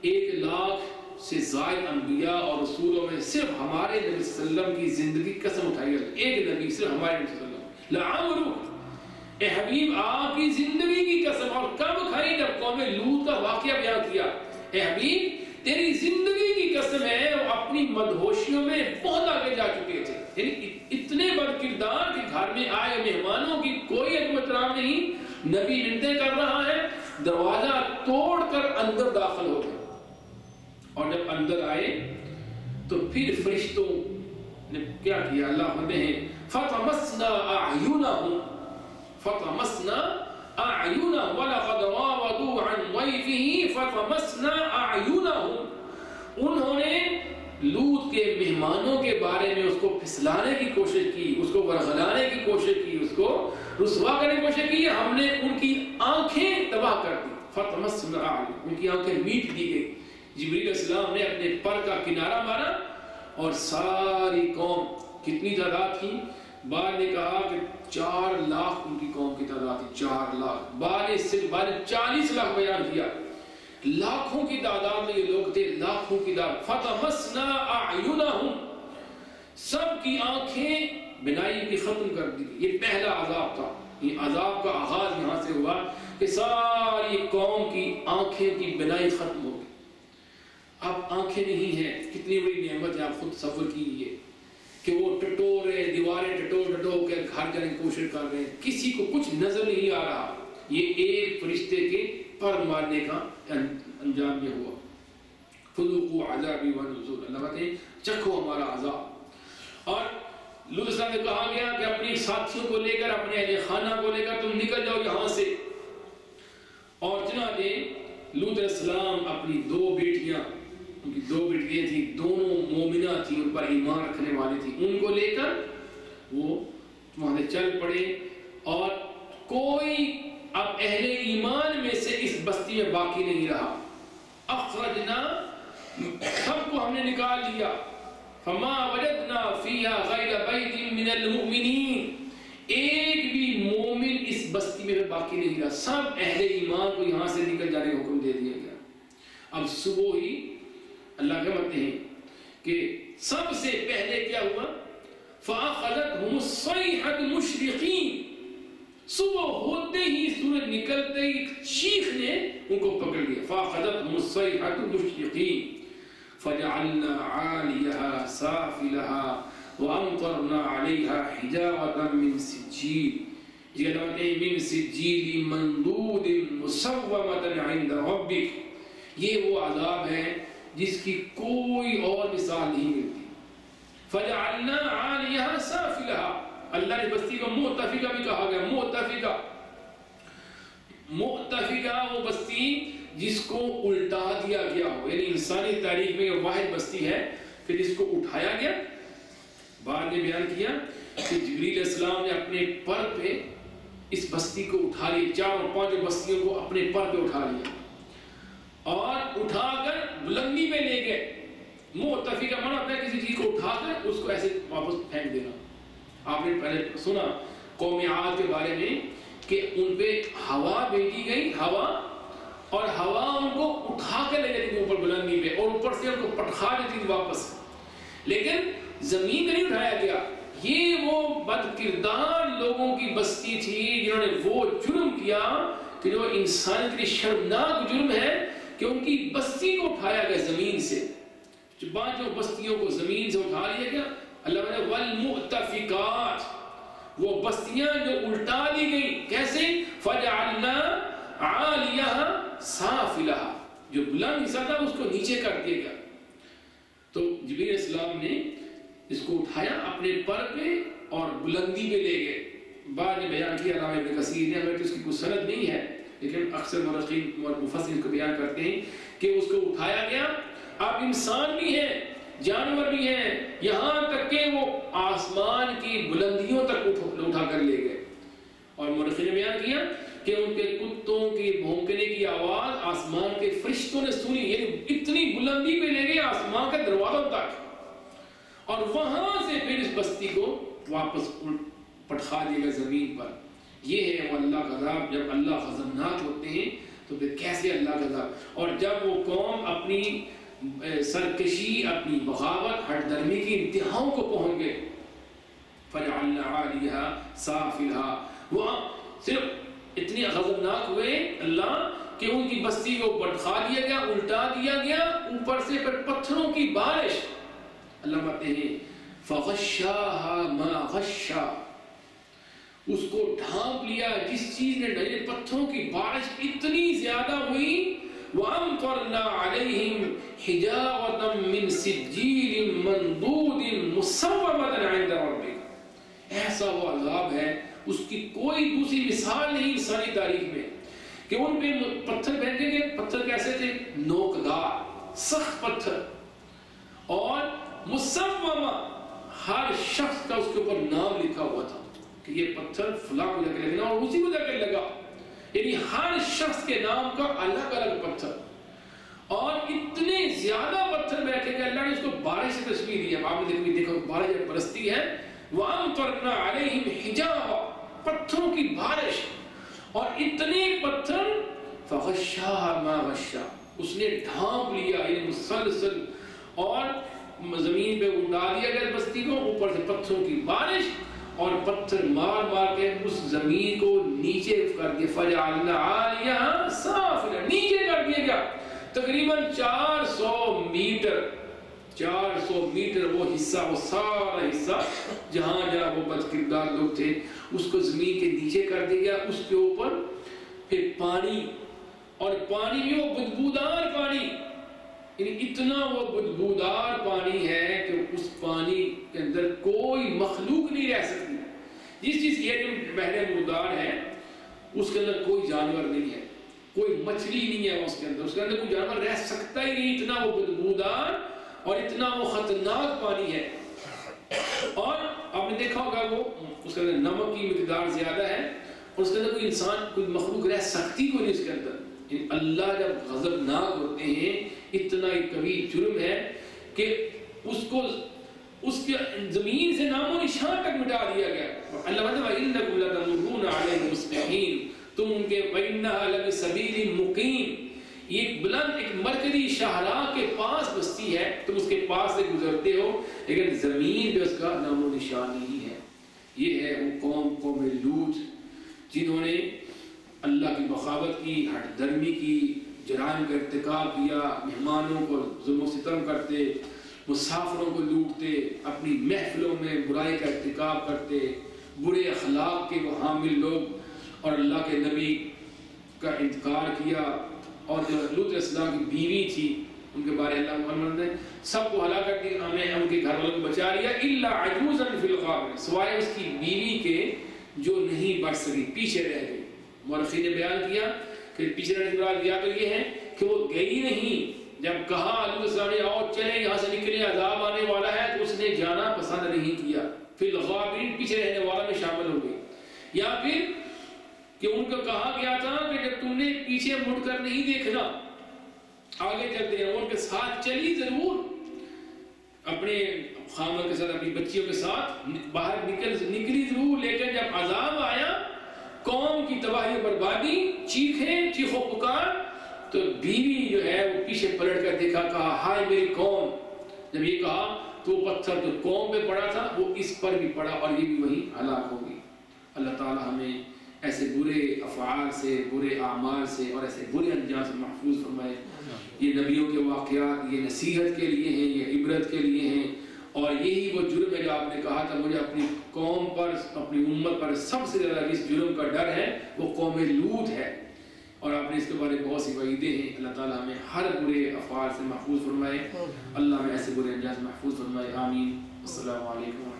1,00,000 سے زائد انبیاء اور رسولوں میں صرف ہمارے نبی صلی اللہ علیہ وسلم کی زندگی کی قسم اٹھائی ہے. ایک نبی صرف ہمارے نبی صلی اللہ علیہ وسلم. لعمرک اے حبیب آپ کی زندگی کی قسم. اور کب کھائی؟ جب قوم لوط کا واقعہ بیان کیا. اے حبیب تیری زندگی کی قسم ہے، وہ اپنی مدہوشیوں میں بہت آگے جا چکے تھے، یعنی اتنے بد کردار کہ گھر میں آئے مہمانوں کی کوئی ادب و احترام نہیں. نبی منتیں کر رہا ہے، دروازہ توڑ کر اندر داخل ہو گئے. اور جب اندر آئے تو پھر فرشتوں نے کیا کیا؟ اللہ فرماتے ہیں فَطَمَسْنَا أَعْيُنَهُمْ فَطَمَسْنَا أَعْيُنَهُمْ وَلَقَدْ رَاوَدُوهُ عَنْ ضَيْفِهِ فَطَمَسْنَا أَعْيُنَهُمْ. انہوں نے لوط کے مہمانوں کے بارے میں اس کو پھسلانے کی کوشش کی، اس کو ورغلانے کی کوشش کی، اس کو رسوا کرنے کی کوشش کی. ہم نے ان کی آنکھیں تباہ کر دی. فَطَمَسْنَا أَعْيُنَهُمْ، ان کی آنکھیں میٹ دی گئی. جبریل علیہ السلام نے اپنے پر کا کنارہ مارا اور ساری قوم، کتنی تعداد تھی؟ بعد نے کہا کہ 4 لاکھ ان کی قوم کی تعداد تھی. 4 لاکھ. بعد نے 40 لاکھ بیان کیا. لاکھوں کی تعداد میں یہ لوگ تھے، لاکھوں کی تعداد. فَطَمَسْنَا أَعْيُنَهُمْ، سب کی آنکھیں بنائی کی ختم کر دی. یہ پہلا عذاب تھا. یہ عذاب کا آغاز یہاں سے ہوا کہ ساری قوم کی آنکھیں کی بنائی ختم ہو گئی. اب آنکھیں نہیں ہیں، کتنی بڑی نعمت ہے. آپ خود تصور کیجئے کہ وہ ٹٹورے دیواریں ٹٹو کے گھر جانے کی کوشش کر رہے ہیں، کسی کو کچھ نظر نہیں آ رہا. یہ ایک فرشتے کے پر مارنے کا انجام یہ ہوا. فذوقوا عذابی ونذر، اللہ کہتے ہیں چکھو ہمارا عذاب. اور لوط علیہ السلام نے کہا گیا کہ اپنے ساتھیوں کو لے کر، اپنے اہل خانہ کو لے کر تم نکل جاؤ یہاں سے. اور چنانچہ لوط علیہ السلام اپنی 2 بیٹیاں، ان کی 2 بیٹیاں تھیں، دونوں مومنہ تھیں، ان پر ایمان رکھنے والی تھیں، ان کو لے کر وہ وہاں سے چل پڑے. اور کوئی اب اہل ایمان میں سے اس بستی میں باقی نہیں رہا. اخرجنا سب کو ہم نے نکال لیا. فما وجدنا فيها غير بيت من المؤمنين ایک بھی مومن اس بستی میں باقی نہیں رہا. سب اہل ایمان کو یہاں سے نکل جانے کا حکم دے دیا گیا. اب صبح ہی اللہ کے مانتے ہیں کہ سب سے پہلے کیا ہوا؟ فَأَخَذَتْهُمُ الصَّيْحَةُ مُشْرِقِينَ صبح ہوتے ہی سورج نکلتے ہی چیخ نے ان کو پکڑ لیا. فَأَخَذَتْهُمُ الصَّيْحَةُ مُشْرِقِينَ فَجَعَلْنَا عَالِيَهَا سَافِلَهَا وَأَمْطَرْنَا عَلَيْهَا حِجَارَةً مِّن سِجِّيلٍ مِّن سِجِّيلٍ مَّنضُودٍ مُّسَوَّمَةً عِندَ رَبِّكَ. یہ وہ عذاب ہے جس کی کوئی اور مثال نہیں ملتی. فَجَعَلْنَا عَالِيَهَا سَافِلَهَا اللہ نے بستی کو مؤتفقہ بھی کہا گیا. مؤتفقہ وہ بستی جس کو الٹا دیا گیا ہو، یعنی انسانی تاریخ میں یہ واحد بستی ہے کہ جس کو اٹھایا گیا. بعد نے بیان کیا کہ جبریل علیہ السلام نے اپنے پر پہ اس بستی کو اٹھا لیا. 4 اور 5 بستیوں کو اپنے پر پہ اٹھا لیا اور اٹھا کر بلندی پہ لے گئے. مؤتفقہ مانا ہوتا ہے کسی چیز کو اٹھا کر اس کو ایسے واپس پھینک دینا. آپ نے پہلے سنا قوم عاد کے بارے میں کہ ان پہ ہوا بھیجی گئی، ہوا، اور ہوا ان کو اٹھا کے لے جاتی تھی اوپر بلندی پہ اور اوپر سے ان کو پٹخا دیتی تھی واپس. لیکن زمین نہیں اٹھایا گیا. یہ وہ بد کردار لوگوں کی بستی تھی جنہوں نے وہ جرم کیا کہ جو انسان کے لیے شرمناک جرم ہے کہ ان کی بستی کو اٹھایا گیا زمین سے. 5 بستیوں کو زمین سے اٹھا لیا گیا. اللہ نے والمؤتفقات وہ بستیاں جو الٹا دی گئی کیسے؟ فجعلنا عالیہا سافلہا جو بلند حصہ تھا اس کو نیچے کر دیا گیا. تو جبریل علیہ السلام نے اس کو اٹھایا اپنے پر پہ اور بلندی پہ لے گئے. بعد نے بیان کیا علامہ ابن کثیر نے، اگر اس کی کوئی سند نہیں ہے لیکن اکثر مورخین اور مفسرین کو بیان کرتے ہیں کہ اس کو اٹھایا گیا. اب انسان بھی ہیں، جانور بھی ہیں، یہاں تک کہ وہ آسمان کی بلندیوں تک اٹھا کر لے گئے. اور مورخین نے بیان کیا کہ ان کے کتوں کی بھونکنے کی آواز آسمان کے فرشتوں نے سنی، یعنی اتنی بلندی پہ لے گئے آسمان کے دروازوں تک، اور وہاں سے پھر اس بستی کو واپس پٹخا دیا گیا زمین پر. یہ ہے وہ اللہ کا عذاب. جب اللہ غضبناک ہوتے ہیں تو پھر کیسے اللہ کا عذاب. اور جب وہ قوم اپنی سرکشی، اپنی بغاوت، ہٹ درمی کی انتہاؤں کو پہنچ گئے. فجعلنا عالیہا سافلہا وہ صرف اتنی غضبناک ہوئے اللہ کہ ان کی بستی کو پٹخا دیا گیا، الٹا دیا گیا، اوپر سے پھر پتھروں کی بارش. اللہ کہتے ہیں فغشاها ما غشا اس کو ڈھانپ لیا جس چیز نے ڈھانپا. پتھروں کی بارش اتنی زیادہ ہوئی. وَأَمْطَرْنَا عَلَيْهِمْ حِجَارَةً مِّن سِجِّيلٍ مَّنضُودٍ مُّسَوَّمَةً عِندَ رَبِّكَ. ایسا وہ عذاب ہے اس کی کوئی دوسری مثال نہیں انسانی تاریخ میں کہ ان پہ پتھر پھینکیں گے. پتھر کیسے تھے؟ نوکدار سخت پتھر، اور مسومہ ہر شخص کا اس کے اوپر نام لکھا ہوا تھا کہ یہ پتھر فلاں کو جا کے لگنا اور اسی کو جا کے لگا. یعنی ہر شخص کے نام کا الگ الگ پتھر، اور اتنے زیادہ پتھر بیٹھے کہ اللہ نے اس کو بارش سے تشبیہ دی. اب آپ نے دیکھا بارش جب برستی ہے وَأَمْطَرْنَا عَلَيْهِمْ حِجَارَةً پتھروں کی بارش، اور اتنے پتھر فَغَشَّاهَا مَا غَشَّا اس نے ڈھانپ لیا، یعنی مسلسل، اور زمین پہ اٹھا دیا گیا بستی کو، اوپر سے پتھروں کی بارش اور پتھر مار مار کے اس زمین کو نیچے کر دیا. فَجَعَلْنَا عَالِيَهَا سَافِلًا نیچے کر دیا گیا. تقریباً 400 میٹر وہ حصہ، وہ سارا حصہ جہاں جہاں وہ بدکردار لوگ تھے اس کو زمین کے نیچے کر دیا گیا. اس کے اوپر پھر پانی، اور پانی بھی وہ بدبودار پانی، یعنی اتنا وہ بدبودار پانی ہے کہ اس پانی کے اندر کوئی مخلوق نہیں رہ سکتی. جس چیز کی بحر مردار ہے اس کے اندر کوئی جانور نہیں ہے، کوئی مچھلی نہیں ہے اس کے اندر کوئی جانور رہ سکتا ہی نہیں. اتنا وہ بدبودار اور اتنا وہ خطرناک پانی ہے. اور آپ نے دیکھا ہوگا وہ اس کے اندر نمک کی مقدار زیادہ ہے، اور اس کے اندر کوئی انسان، کوئی مخلوق رہ سکتی کوئی نہیں اس کے اندر. اللہ جب غضبناک ہوتے ہیں اتنا ایک کبھی جرم ہے کہ اس کو اس کے زمین سے نام و نشان تک مٹا دیا گیا. اللہ فرماتا ہے انکم لتمرون علیہم مصبحین، تم ان کے وانھا لبسبیل مقیم، یہ ایک بلند ایک مرکزی شاہراہ کے پاس بستی ہے، تم اس کے پاس سے گزرتے ہو لیکن زمین پہ اس کا نام و نشان نہیں ہے. یہ ہے وہ قوم لوط جنہوں نے اللہ کی بغاوت کی، ہٹ درمی کی، جرائم کا ارتکاب کیا، مہمانوں کو ظلم و ستم کرتے، مسافروں کو لوٹتے، اپنی محفلوں میں برائی کا ارتکاب کرتے، برے اخلاق کے وہ حامل لوگ، اور اللہ کے نبی کا انکار کیا. اور جو لوط علیہ السلام کی بیوی تھی ان کے بارے اللہ محمد نے سب کو ہلاک کر دیا، ہمیں ان کے گھر والوں کو بچا لیا الا عجوزا فی الغابر، سوائے اس کی بیوی کے جو نہیں بچ سکی، پیچھے رہ گئی. مورخین نے بیان کیا کہ پیچھے رہنے کا دیا تو یہ ہے کہ وہ گئی نہیں. جب کہا لوط علیہ السلام نے آؤ چلے یہاں سے نکلے عذاب آنے والا ہے تو اس نے جانا پسند نہیں کیا، فی الغابرین پیچھے رہنے والا میں شامل ہو گئی. یا پھر کہ ان کو کہا گیا تھا کہ جب تم نے پیچھے مڑ کر نہیں دیکھنا آگے چلتے ہیں، ان کے ساتھ چلی ضرور اپنے خامد کے ساتھ اپنی بچیوں کے ساتھ باہر نکلی ضرور، لیکن جب عذاب آیا قوم کی تباہی و بربادی، چیخیں چیخو پکار، تو بیوی جو ہے وہ پیچھے پلٹ کر دیکھا، کہا ہائے میری قوم. جب یہ کہا تو وہ پتھر جو قوم پہ پڑا تھا وہ اس پر بھی پڑا اور یہ بھی وہی ہلاک ہو گئی. اللہ تعالی ہمیں ایسے برے افعال سے، برے اعمال سے اور ایسے برے انجام سے محفوظ فرمائے. یہ نبیوں کے واقعات یہ نصیحت کے لیے ہیں، یہ عبرت کے لیے ہیں، اور یہی وہ جرم ہے جو آپ نے کہا تھا مجھے اپنی قوم پر، اپنی امت پر سب سے زیادہ جس جرم کا ڈر ہے وہ قوم لوط ہے، اور آپ نے اس کے بارے میں بہت سی وعیدیں ہیں. اللہ تعالیٰ ہمیں ہر برے افعال سے محفوظ فرمائے، اللہ ہمیں ایسے برے انجام سے محفوظ فرمائے. آمین. السلام علیکم.